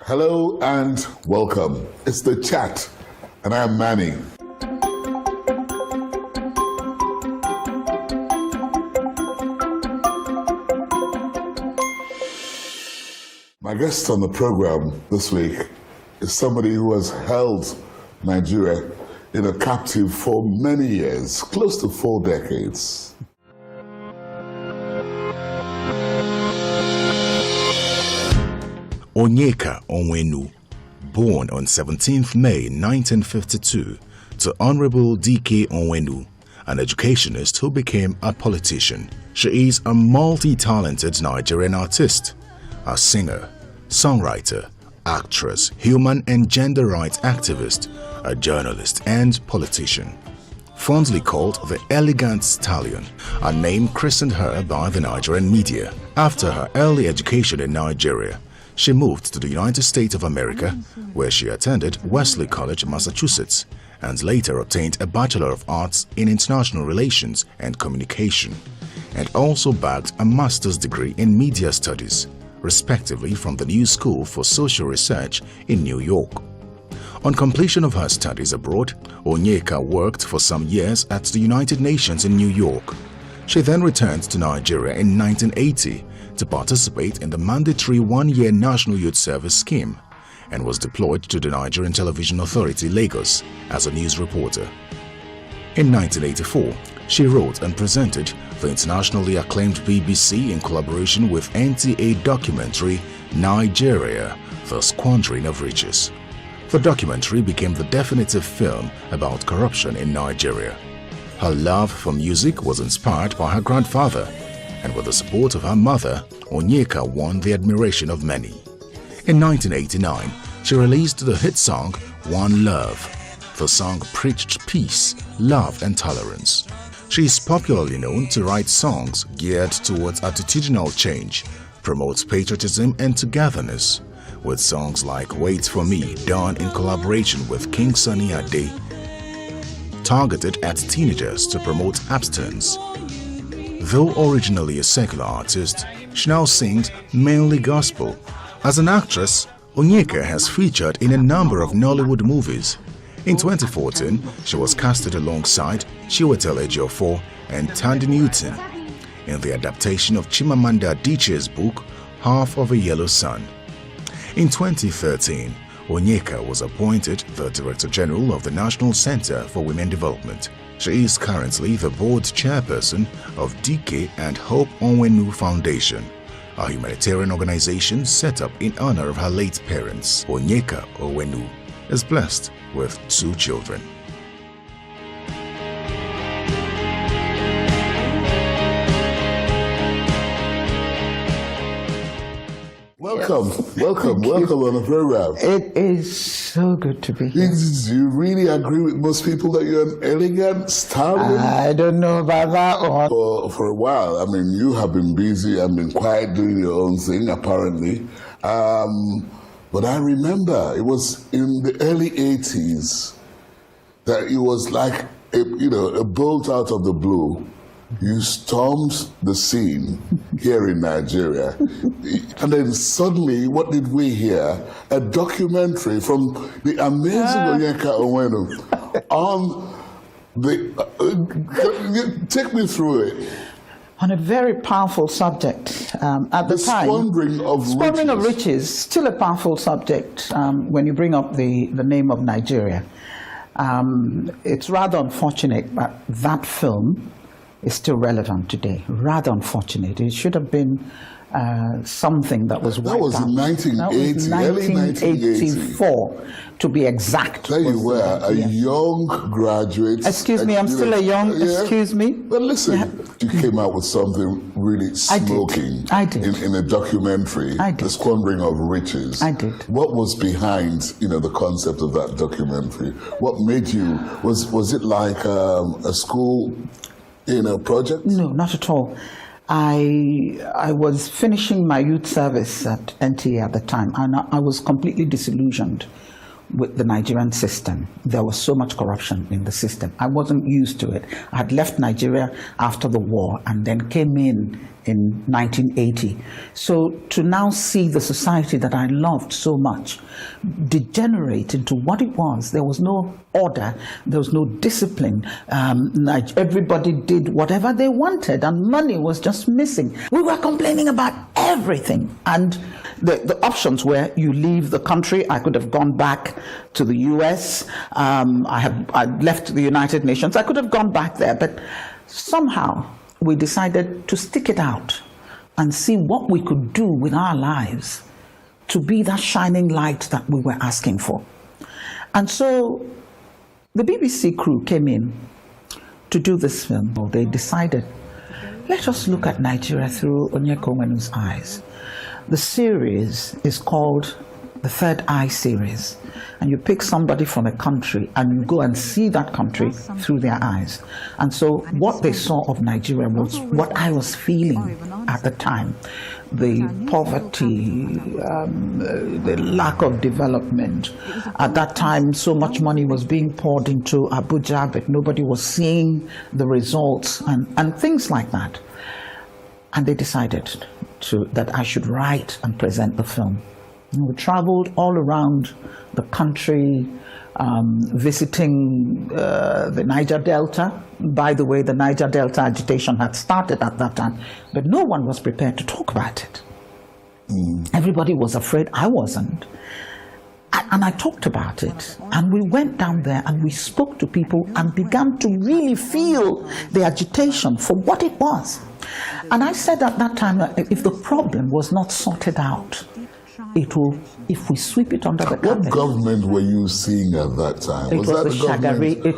Hello and welcome. It's The Chat, and I'm Manny. My guest on the program this week is somebody who has held Nigeria in a captive for many years, close to 4 decades. Onyeka Onwenu, born on 17th May 1952 to Honorable D.K. Onwenu, an educationist who became a politician. She is a multi-talented Nigerian artist, a singer, songwriter, actress, human and gender rights activist, a journalist and politician. Fondly called the Elegant Stallion, a name christened her by the Nigerian media. After her early education in Nigeria, she moved to the United States of America, where she attended Wesley College, Massachusetts, and later obtained a Bachelor of Arts in International Relations and Communication, and also bagged a master's degree in Media Studies, respectively from the New School for Social Research in New York. On completion of her studies abroad, Onyeka worked for some years at the United Nations in New York. She then returned to Nigeria in 1980 to participate in the mandatory 1-year National Youth Service Scheme and was deployed to the Nigerian Television Authority, Lagos, as a news reporter. In 1984, she wrote and presented the internationally acclaimed BBC in collaboration with NTA documentary Nigeria, The Squandering of Riches. The documentary became the definitive film about corruption in Nigeria. Her love for music was inspired by her grandfather, and with the support of her mother, Onyeka won the admiration of many. In 1989, she released the hit song One Love. The song preached peace, love and tolerance. She is popularly known to write songs geared towards attitudinal change, promote patriotism and togetherness, with songs like Wait For Me, done in collaboration with King Sunny Ade, targeted at teenagers to promote abstinence. Though originally a secular artist, she now sings mainly gospel. As an actress, Onyeka has featured in a number of Nollywood movies. In 2014, she was casted alongside Chiwetel Ejiofor and Tandy Newton in the adaptation of Chimamanda Adichie's book Half of a Yellow Sun. In 2013, Onyeka was appointed the Director General of the National Center for Women Development. She is currently the board chairperson of DK and Hope Onwenu Foundation, a humanitarian organization set up in honor of her late parents. Onyeka Onwenu is blessed with 2 children. Welcome on the program. It is so good to be here. Do you really agree with most people that you're an elegant stallion? I don't know about that one. For a while, I mean, you have been busy and been quiet doing your own thing, apparently. But I remember it was in the early 80s that it was like a bolt out of the blue. You stormed the scene here in Nigeria. And then suddenly, what did we hear? A documentary from the amazing Onyeka Onwenu on the... take me through it. On a very powerful subject at the time. Squandering of riches. Squandering of riches, still a powerful subject when you bring up the name of Nigeria. It's rather unfortunate that that film is still relevant today. Rather unfortunate. It should have been something that was wiped out. That was in 1980, early 1984, to be exact. There you were, a young graduate. Excuse me, I'm still a young, excuse me. But listen, you came out with something really smoking. I did. In a documentary, I did. The Squandering of Riches. I did. What was behind, the concept of that documentary? What made you, was it like a school, project? No, not at all. I was finishing my youth service at NTA at the time, and I was completely disillusioned with the Nigerian system. There was so much corruption in the system. I wasn't used to it. I had left Nigeria after the war and then came in 1980. So to now see the society that I loved so much degenerate into what it was, there was no order, there was no discipline. Everybody did whatever they wanted and money was just missing. We were complaining about everything. And the options were you leave the country. I could have gone back to the US. I'd left the United Nations. I could have gone back there, but somehow we decided to stick it out and see what we could do with our lives to be that shining light that we were asking for. And so the BBC crew came in to do this film. They decided, let us look at Nigeria through Onyeka Onwenu's eyes. The series is called the Third Eye series. And you pick somebody from a country and you go and see that country through their eyes. And so what they saw of Nigeria was what I was feeling at the time. The poverty, the lack of development. At that time, so much money was being poured into Abuja, but nobody was seeing the results and things like that. And they decided that I should write and present the film. We traveled all around the country, visiting the Niger Delta. By the way, the Niger Delta agitation had started at that time, but no one was prepared to talk about it. Everybody was afraid. I wasn't. And I talked about it. And we went down there and we spoke to people and began to really feel the agitation for what it was. And I said at that time, if the problem was not sorted out, it will, if we sweep it under the carpet. What government were you seeing at that time? It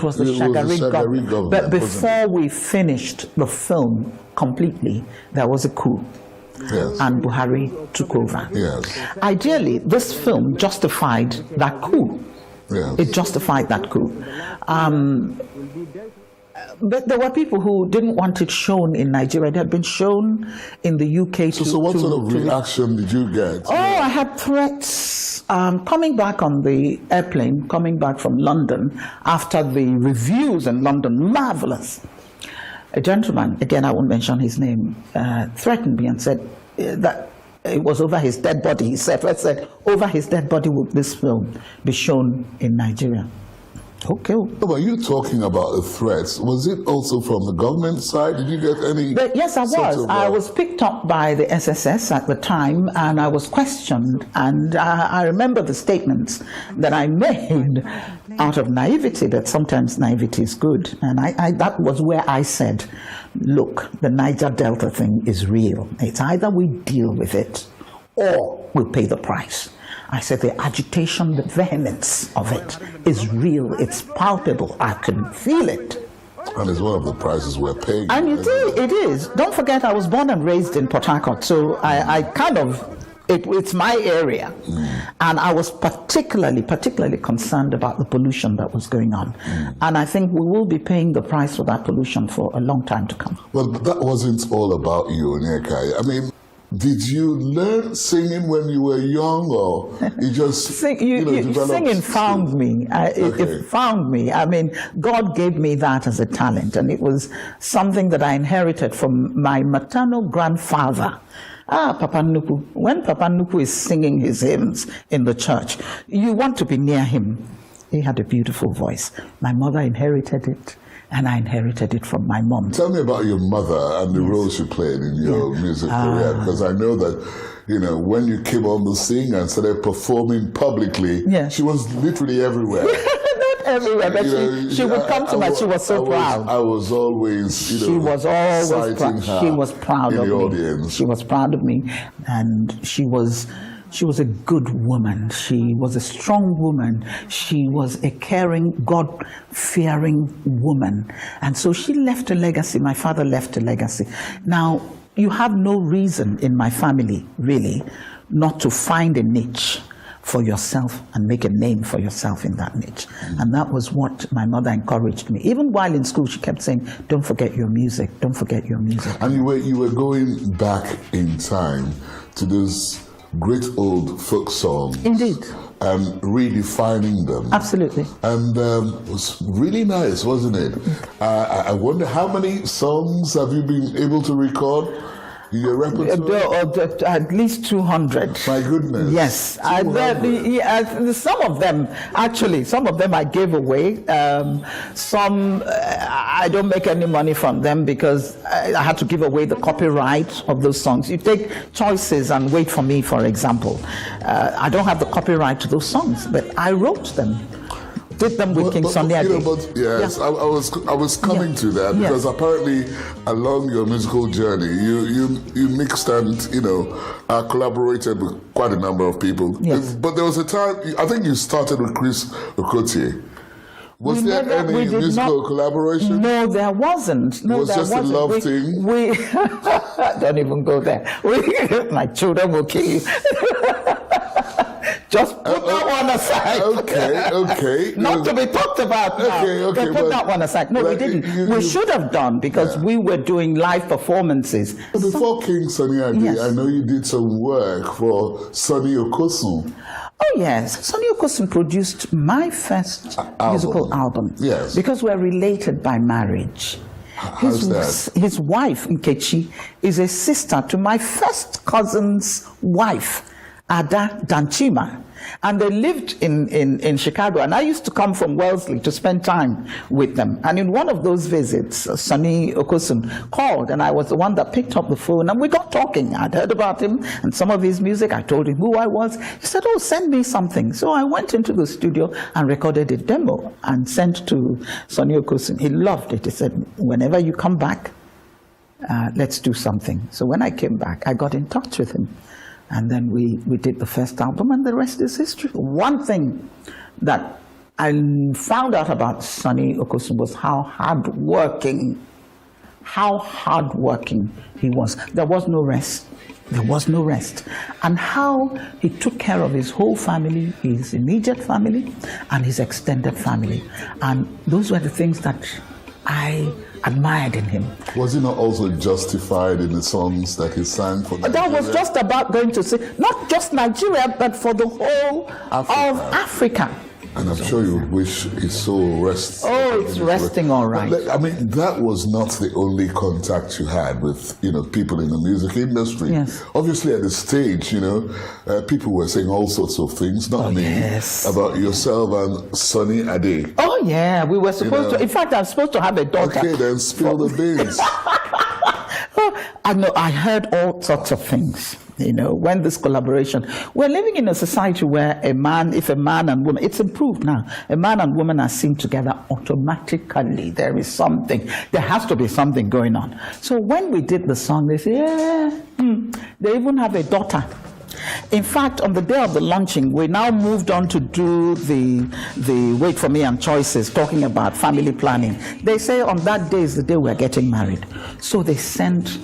was the Shagari government. But before we finished the film completely, there was a coup. Yes. And Buhari took over. Yes. Ideally, this film justified that coup. Yes. It justified that coup. But there were people who didn't want it shown in Nigeria. It had been shown in the UK. So what sort of reaction did you get? Oh, I had threats. Coming back on the airplane, coming back from London, after the reviews in London, marvelous. A gentleman, again I won't mention his name, threatened me and said that it was over his dead body. He said, over his dead body would this film be shown in Nigeria. Okay. No, but you talking about the threats, was it also from the government side? Did you get any? But yes, I was. I was picked up by the SSS at the time and I was questioned. And I remember the statements that I made out of naivety, that sometimes naivety is good. And that was where I said, look, the Niger Delta thing is real. It's either we deal with it or we'll pay the price. I said the agitation, the vehemence of it is real, it's palpable, I can feel it. And it's one of the prices we're paying. And it is. Don't forget, I was born and raised in Port Harcourt, so I kind of, it's my area. And I was particularly concerned about the pollution that was going on. And I think we will be paying the price for that pollution for a long time to come. Well, that wasn't all about you, Onyeka. I mean, did you learn singing when you were young, or you just singing found me? It found me. I mean, God gave me that as a talent, and it was something that I inherited from my maternal grandfather. Papa Nuku. When Papa Nuku is singing his hymns in the church, you want to be near him. He had a beautiful voice. My mother inherited it. And I inherited it from my mom. Tell me about your mother and the role she played in your music career, because I know that, when you came on the scene and started performing publicly, she was literally everywhere. Not everywhere, but she would come to me. She was so proud. I was always, she was always proud. She was proud of me. Audience. She was proud of me, and she was a good woman. She was a strong woman. She was a caring, God-fearing woman. And so she left a legacy. My father left a legacy. Now, you have no reason in my family, really, not to find a niche for yourself and make a name for yourself in that niche. And that was what my mother encouraged me. Even while in school, she kept saying, don't forget your music, don't forget your music. And you were going back in time to those great old folk songs. Indeed. And redefining them. Absolutely. And it was really nice, wasn't it? I wonder how many songs have you been able to record in your repertoire? At least 200. My goodness. Yes. Some of them I gave away. Some I don't make any money from them because I had to give away the copyright of those songs. You take Choices and Wait for Me, for example. I don't have the copyright to those songs, but I wrote them. Did them with King Sunny Ade. Yes, yeah. I was coming to that because apparently along your musical journey you mixed and collaborated with quite a number of people. Yes. But there was a time I think you started with Chris Okotie. Was there any musical collaboration? No, there wasn't. No, it was just a love thing. Don't even go there. My children will kill you. Just put that one aside. Okay. Not to be talked about now. Okay. Put that one aside. No, we didn't. We should have done because we were doing live performances. Before King Sunny Ade, I know you did some work for Sonny Okosun. Oh yes, Sonny Okosun produced my first musical album. Yes. Because we're related by marriage. How's that? His wife, Nkechi, is a sister to my first cousin's wife, Ada Danchima. And they lived in Chicago, and I used to come from Wellesley to spend time with them. And in one of those visits, Sonny Okosun called, and I was the one that picked up the phone, and we got talking. I'd heard about him and some of his music. I told him who I was. He said, oh, send me something. So I went into the studio and recorded a demo and sent to Sonny Okosun. He loved it. He said, whenever you come back, let's do something. So when I came back, I got in touch with him. And then we did the first album, and the rest is history. One thing that I found out about Sonny Okosun was how hardworking he was. There was no rest. There was no rest. And how he took care of his whole family, his immediate family, and his extended family. And those were the things that I admired in him. Was he not also justified in the songs that he sang for Nigeria? That was just about going to sing, not just Nigeria, but for the whole of Africa. And I'm sure you wish his soul rests. Oh, it's resting all right. But, I mean, that was not the only contact you had with, people in the music industry. Yes. Obviously, at the stage, people were saying all sorts of things, not me, about yourself and Sonny Ade. Oh, yeah. We were supposed to. In fact, I'm supposed to have a daughter. Okay, then spill the beans. I know. I heard all sorts of things. When this collaboration, we're living in a society where if a man and woman, it's improved now. A man and woman are seen together automatically. There is something. There has to be something going on. So when we did the song, they say, they even have a daughter. In fact, on the day of the launching, we now moved on to do the Wait for Me and Choices, talking about family planning. They say on that day is the day we're getting married. So they sent.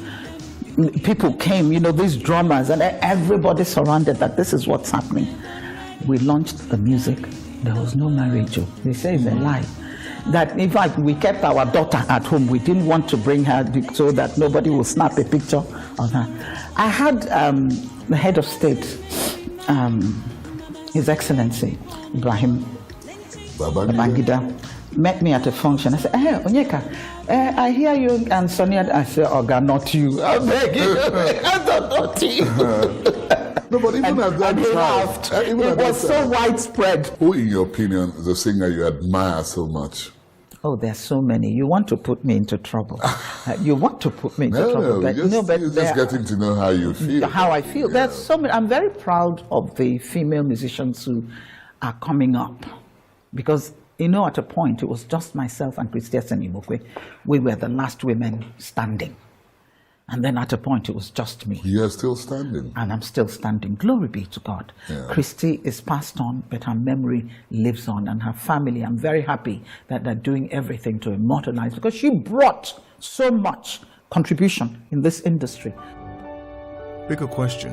People came, these drummers, and everybody surrounded that this is what's happening. We launched the music. There was no marriage. They say it's a lie. That in fact, we kept our daughter at home. We didn't want to bring her so that nobody will snap a picture of her. I had the head of state, His Excellency Ibrahim Babangida, met me at a function. I said, hey, Onyeka, I hear you and Sonia. I said, Oga, not you. I beg you. I thought not you. No, but even at that he laughed. It was so widespread. Who, in your opinion, is a singer you admire so much? Oh, there's so many. You want to put me into trouble. You want to put me into trouble. But just getting to know how you feel. How I feel. There's so many. I'm very proud of the female musicians who are coming up. Because, at a point, it was just myself and Christia Senimokwe. We were the last women standing. And then at a point, it was just me. You're still standing. And I'm still standing. Glory be to God. Yeah. Christy is passed on, but her memory lives on. And her family, I'm very happy that they're doing everything to immortalize, because she brought so much contribution in this industry. Bigger question,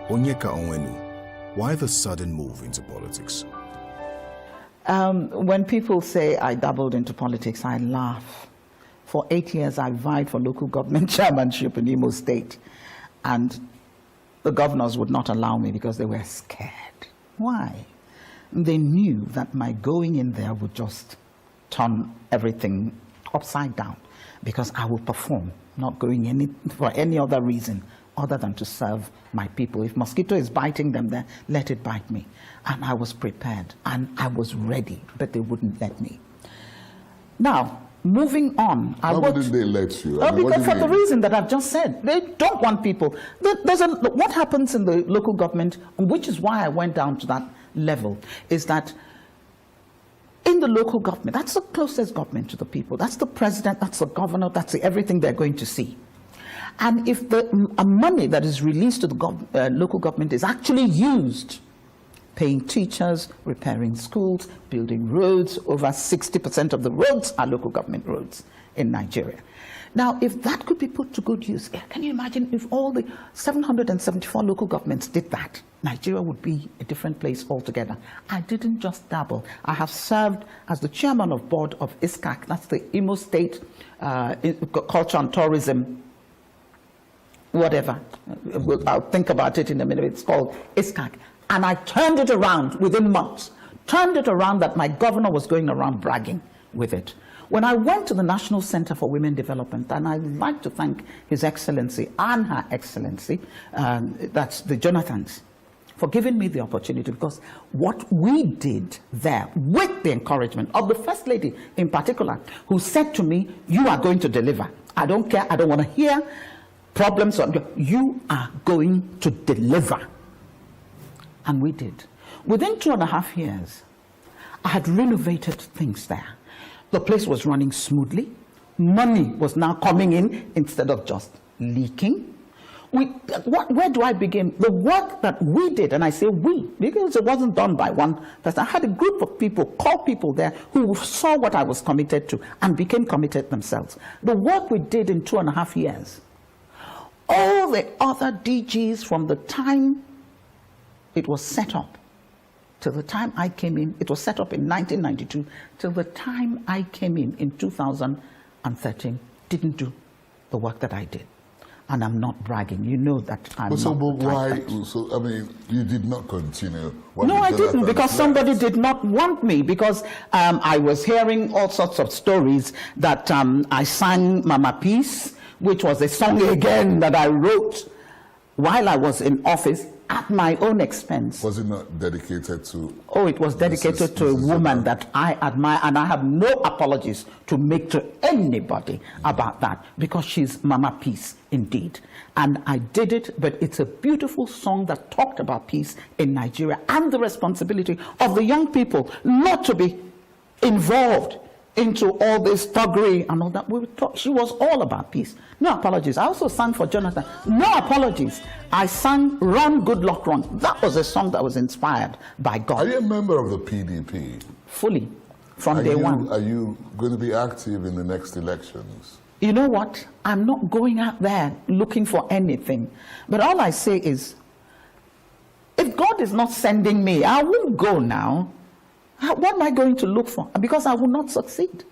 Onyeka Onwenu, why the sudden move into politics? When people say I dabbled into politics, I laugh. For 8 years, I vied for local government chairmanship in Imo State. And the governors would not allow me because they were scared. Why? They knew that my going in there would just turn everything upside down, because I will perform, not going for any other reason other than to serve my people. If mosquito is biting them there, let it bite me. And I was prepared and I was ready, but they wouldn't let me. Now, moving on. Why wouldn't they let you? Because for the reason that I've just said. They don't want people. What happens in the local government, which is why I went down to that level, is that in the local government, that's the closest government to the people. That's the president, that's the governor, that's everything they're going to see. And if the money that is released to the local government is actually used, paying teachers, repairing schools, building roads, over 60% of the roads are local government roads in Nigeria. Now, if that could be put to good use, can you imagine if all the 774 local governments did that? Nigeria would be a different place altogether. I didn't just dabble. I have served as the chairman of board of ISCAC, that's the Imo State Culture and Tourism, whatever. I'll think about it in a minute. It's called ISCAC. And I turned it around within months. Turned it around that my governor was going around bragging with it. When I went to the National Center for Women Development, and I'd like to thank His Excellency and Her Excellency, that's the Jonathans, for giving me the opportunity, because what we did there, with the encouragement of the First Lady in particular, who said to me, you are going to deliver. I don't care, I don't want to hear problems. You are going to deliver. And we did. Within 2.5 years, I had renovated things there. The place was running smoothly. Money was now coming in instead of just leaking. Where do I begin? The work that we did, and I say we, because it wasn't done by one person. I had a group of people, core people there, who saw what I was committed to and became committed themselves. The work we did in 2.5 years, all the other DGs from the time it was set up till the time I came in, it was set up in 1992, till the time I came in 2013, didn't do the work that I did. And I'm not bragging. You know that I'm not. But why? So, I mean, you did not continue. No, I didn't, because somebody did not want me, because I was hearing all sorts of stories that I sang Mama Peace, which was a song again that I wrote while I was in office at my own expense. Was it not dedicated to? Oh, it was dedicated to a woman that I admire, and I have no apologies to make to anybody about that, because she's Mama Peace indeed. And I did it, but it's a beautiful song that talked about peace in Nigeria and the responsibility of the young people not to be involved into all this thuggery and all that. She was all about peace. No apologies. I also sang for Jonathan. No apologies. I sang Run, Goodluck, Run. That was a song that was inspired by God. Are you a member of the PDP? Fully, from day one. Are you going to be active in the next elections? You know what? I'm not going out there looking for anything. But all I say is, if God is not sending me, I won't go now. What am I going to look for? Because I will not succeed.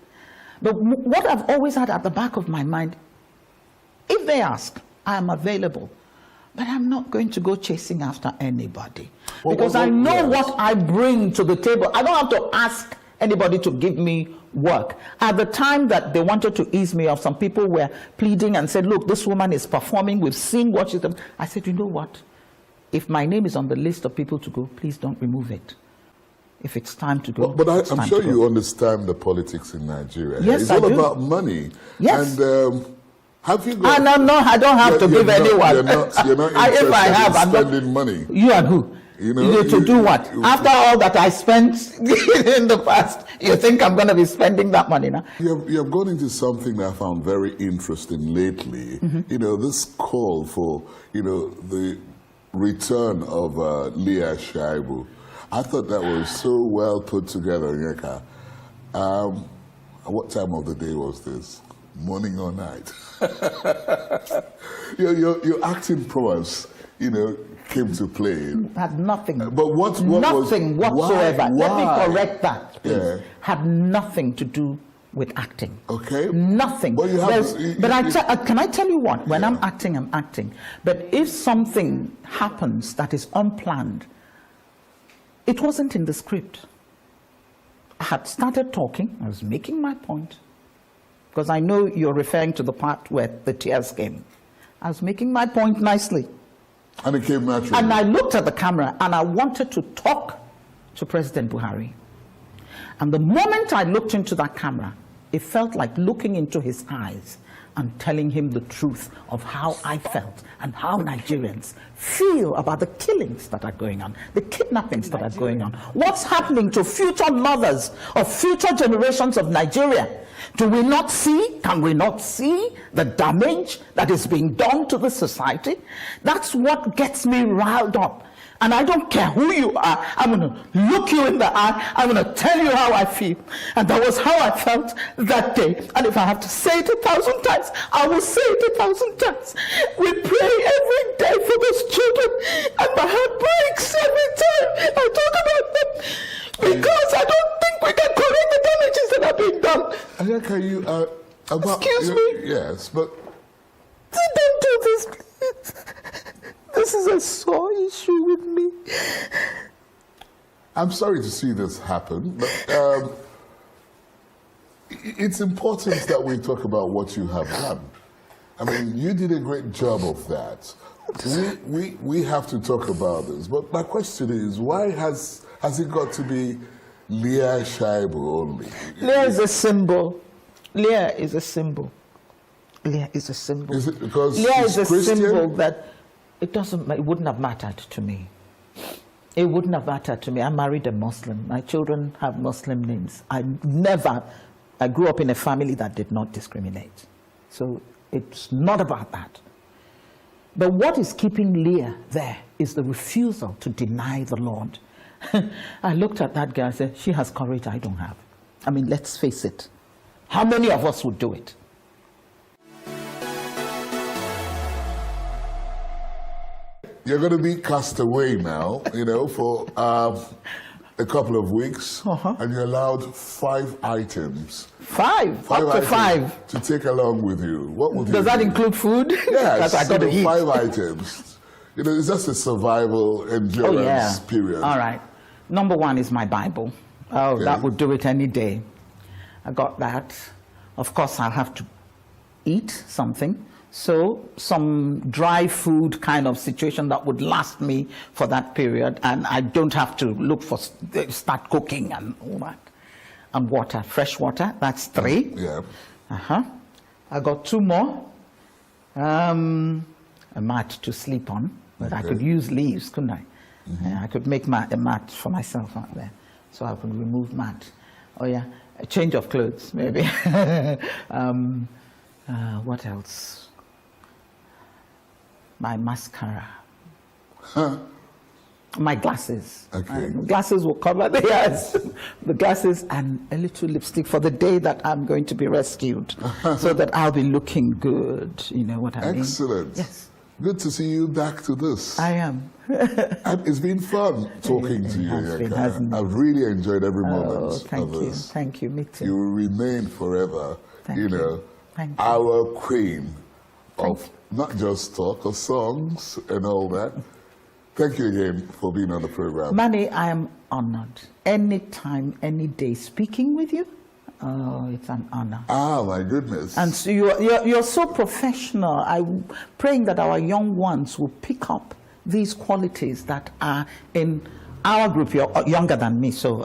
But what I've always had at the back of my mind, if they ask, I am available. But I'm not going to go chasing after anybody. Because I know what I bring to the table. I don't have to ask anybody to give me work. At the time that they wanted to ease me off, some people were pleading and said, look, this woman is performing, we've seen what she's done. I said, you know what? If my name is on the list of people to go, please don't remove it. If it's time to go. But I'm sure you understand the politics in Nigeria. Yes, it's I all do. about money. Yes. And have you got... No, I don't have to give anyone. You're not interested if I have, in spending money. You are who? You know, to do what? After all that I spent in the past, you think I'm going to be spending that money now? You have gone into something that I found very interesting lately. Mm-hmm. You know, this call for, the return of Leah Shaibu. I thought that was so well put together, Onyeka. What time of the day was this? Morning or night? your acting prowess, came to play. Had nothing. But nothing whatsoever. Why? Let me correct that, please. Yeah. Had nothing to do with acting. Okay. Nothing. Well, you have, can I tell you what? When I'm acting, I'm acting. But if something happens that is unplanned, it wasn't in the script. I had started talking. I was making my point. Because I know you're referring to the part where the tears came. I was making my point nicely. And it came naturally. And I looked at the camera and I wanted to talk to President Buhari. And the moment I looked into that camera, it felt like looking into his eyes and telling him the truth of how I felt and how Nigerians feel about the killings that are going on, the kidnappings that are going on. What's happening to future mothers of future generations of Nigeria? Do we not see, can we not see the damage that is being done to the society? That's what gets me riled up. And I don't care who you are. I'm going to look you in the eye. I'm going to tell you how I feel. And that was how I felt that day. And if I have to say it 1,000 times, I will say it 1,000 times. We pray every day for those children. And my heart breaks every time I talk about them. Because I don't think we can correct the damages that are being done. Onyeka, Excuse me? Yes, but... Don't do this, please. This is a sore issue with me. I'm sorry to see this happen, but it's important that we talk about what you have done. I mean, you did a great job of that. We have to talk about this, but my question is, why has it got to be Leah Shaibu only? Leah is a symbol. Leah is a symbol. Leah is a symbol. Is it because Leah is a Christian? symbol that it wouldn't have mattered to me. It wouldn't have mattered to me. I married a Muslim. My children have Muslim names. I grew up in a family that did not discriminate. So it's not about that. But what is keeping Leah there is the refusal to deny the Lord. I looked at that girl and said, she has courage I don't have. I mean, let's face it. How many of us would do it? You're going to be cast away now, for a couple of weeks, and you're allowed 5 items. Five? Up to 5? To take along with you. What would Does that include food? Yes, I got to eat. 5 items. It's just a survival endurance period. All right. Number 1 is my Bible. Oh, okay. That would do it any day. I got that. Of course, I'll have to eat something. So some dry food kind of situation that would last me for that period, and I don't have to look for, start cooking and all that. And water, fresh water, that's 3. Yeah. I got 2 more. A mat to sleep on, but I could use leaves, couldn't I? I could make a mat for myself out there, so I could remove mat. Oh yeah, a change of clothes, maybe. What else? My mascara. My glasses. Okay. Glasses will cover the eyes. The glasses and a little lipstick for the day that I'm going to be rescued, so that I'll be looking good. You know what I mean? Excellent. Yes. Good to see you back to this. I am. And it's been fun talking to you, Onyeka. I've really enjoyed every moment of this. Thank you, me too. You will remain forever, Thank you. our queen of not just talk, of songs and all that. Thank you again for being on the program. Manny, I am honored. Anytime, any day, speaking with you, oh, it's an honor. Ah, my goodness. And so you're so professional. I'm praying that our young ones will pick up these qualities that are in our group. You're younger than me, so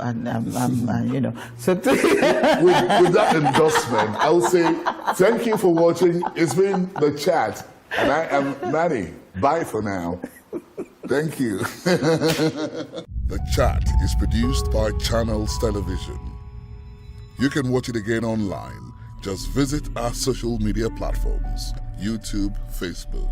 So with that endorsement, I will say thank you for watching. It's been The Chat, and I am Manny. Bye for now. Thank you. The Chat is produced by Channels Television. You can watch it again online. Just visit our social media platforms, YouTube, Facebook.